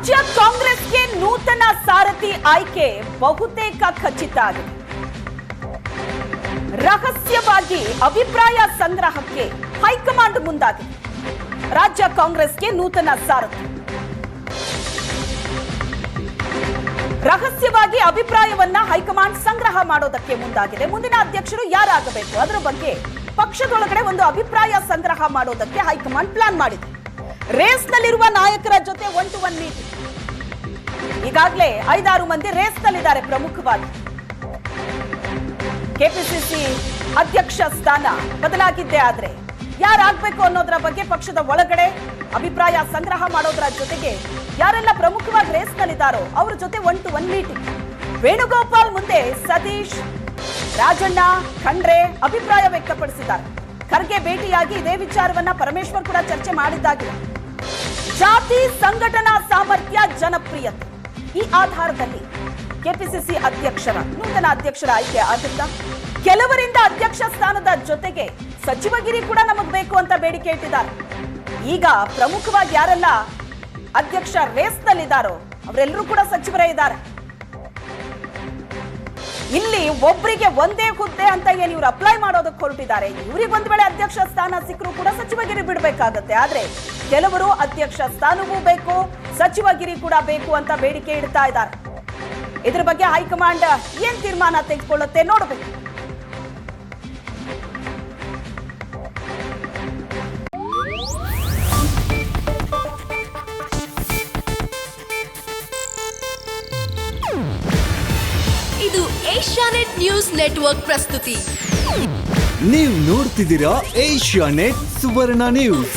ರಾಜ್ಯ ಕಾಂಗ್ರೆಸ್ಗೆ ನೂತನ ಸಾರಥಿ ಆಯ್ಕೆ ಬಹುತೇಕ ಖಚಿತ ಆಗಿದೆ. ರಹಸ್ಯವಾಗಿ ಅಭಿಪ್ರಾಯ ಸಂಗ್ರಹಕ್ಕೆ ಹೈಕಮಾಂಡ್ ಮುಂದಾಗಿದೆ. ರಾಜ್ಯ ಕಾಂಗ್ರೆಸ್ಗೆ ನೂತನ ಸಾರಥಿ ರಹಸ್ಯವಾಗಿ ಅಭಿಪ್ರಾಯವನ್ನ ಹೈಕಮಾಂಡ್ ಸಂಗ್ರಹ ಮಾಡೋದಕ್ಕೆ ಮುಂದಾಗಿದೆ. ಮುಂದಿನ ಅಧ್ಯಕ್ಷರು ಯಾರಾಗಬೇಕು ಅದರ ಬಗ್ಗೆ ಪಕ್ಷದೊಳಗಡೆ ಒಂದು ಅಭಿಪ್ರಾಯ ಸಂಗ್ರಹ ಮಾಡೋದಕ್ಕೆ ಹೈಕಮಾಂಡ್ ಪ್ಲಾನ್ ಮಾಡಿದೆ. ರೇಸ್ನಲ್ಲಿರುವ ನಾಯಕರ ಜೊತೆ 1-to-1 ಮೀಟಿಂಗ್. ಈಗಾಗಲೇ 5-6 ಮಂದಿ ರೇಸ್ನಲ್ಲಿದ್ದಾರೆ. ಪ್ರಮುಖವಾಗಿ ಕೆಪಿಸಿಸಿ ಅಧ್ಯಕ್ಷ ಸ್ಥಾನ ಬದಲಾಗಿದ್ದೇ ಆದ್ರೆ ಯಾರಾಗಬೇಕು ಅನ್ನೋದರ ಬಗ್ಗೆ ಪಕ್ಷದ ಒಳಗಡೆ ಅಭಿಪ್ರಾಯ ಸಂಗ್ರಹ ಮಾಡೋದರ ಜೊತೆಗೆ ಯಾರೆಲ್ಲ ಪ್ರಮುಖವಾಗಿ ರೇಸ್ನಲ್ಲಿದ್ದಾರೋ ಅವರ ಜೊತೆ 1-to-1 ಮೀಟಿಂಗ್. ವೇಣುಗೋಪಾಲ್ ಮುಂದೆ ಸತೀಶ್, ರಾಜಣ್ಣ, ಖಂಡ್ರೆ ಅಭಿಪ್ರಾಯ ವ್ಯಕ್ತಪಡಿಸಿದ್ದಾರೆ. ಖರ್ಗೆ ಭೇಟಿಯಾಗಿ ಇದೇ ವಿಚಾರವನ್ನ ಪರಮೇಶ್ವರ್ ಕೂಡ ಚರ್ಚೆ ಮಾಡಿದ್ದಾಗಿದೆ. ಜಾತಿ ಸಂಘಟನಾ ಸಾಮರ್ಥ್ಯ, ಜನಪ್ರಿಯತೆ ಈ ಆಧಾರದಲ್ಲಿ ಕೆಪಿಸಿಸಿ ಅಧ್ಯಕ್ಷರ ನೂತನ ಅಧ್ಯಕ್ಷರ ಆಯ್ಕೆ ಆಗಿದ್ದ. ಕೆಲವರಿಂದ ಅಧ್ಯಕ್ಷ ಸ್ಥಾನದ ಜೊತೆಗೆ ಸಚಿವಗಿರಿ ಕೂಡ ನಮಗ್ ಬೇಕು ಅಂತ ಬೇಡಿಕೆ ಇಟ್ಟಿದ್ದಾರೆ. ಈಗ ಪ್ರಮುಖವಾಗಿ ಯಾರೆಲ್ಲ ಅಧ್ಯಕ್ಷ ರೇಸ್ನಲ್ಲಿದ್ದಾರೋ ಅವರೆಲ್ಲರೂ ಕೂಡ ಸಚಿವರೇ ಇದ್ದಾರೆ. ಇಲ್ಲಿ ಒಬ್ಬರಿಗೆ ಒಂದೇ ಹುದ್ದೆ ಅಂತ ಏನು ಇವರು ಅಪ್ಲೈ ಮಾಡೋದಕ್ಕೆ ಹೊರಟಿದ್ದಾರೆ. ಇವರಿಗೆ ಒಂದ್ ವೇಳೆ ಅಧ್ಯಕ್ಷ ಸ್ಥಾನ ಸಿಕ್ಕರೂ ಕೂಡ ಸಚಿವಗಿರಿ ಬಿಡಬೇಕಾಗತ್ತೆ. ಆದ್ರೆ ಕೆಲವರು ಅಧ್ಯಕ್ಷ ಸ್ಥಾನವೂ ಬೇಕು, ಸಚಿವಗಿರಿ ಕೂಡ ಬೇಕು ಅಂತ ಬೇಡಿಕೆ ಇಡ್ತಾ ಇದ್ದಾರೆ. ಇದ್ರ ಬಗ್ಗೆ ಹೈಕಮಾಂಡ್ ಏನ್ ತೀರ್ಮಾನ ತೆಗೆದುಕೊಳ್ಳುತ್ತೆ ನೋಡಬೇಕು. ಇದು ಏಷ್ಯಾನೆಟ್ ನ್ಯೂಸ್ ನೆಟ್ವರ್ಕ್ ಪ್ರಸ್ತುತಿ. ನೀವು ನೋಡ್ತಿದ್ದೀರಾ ಏಷ್ಯಾನೆಟ್ ಸುವರ್ಣ ನ್ಯೂಸ್.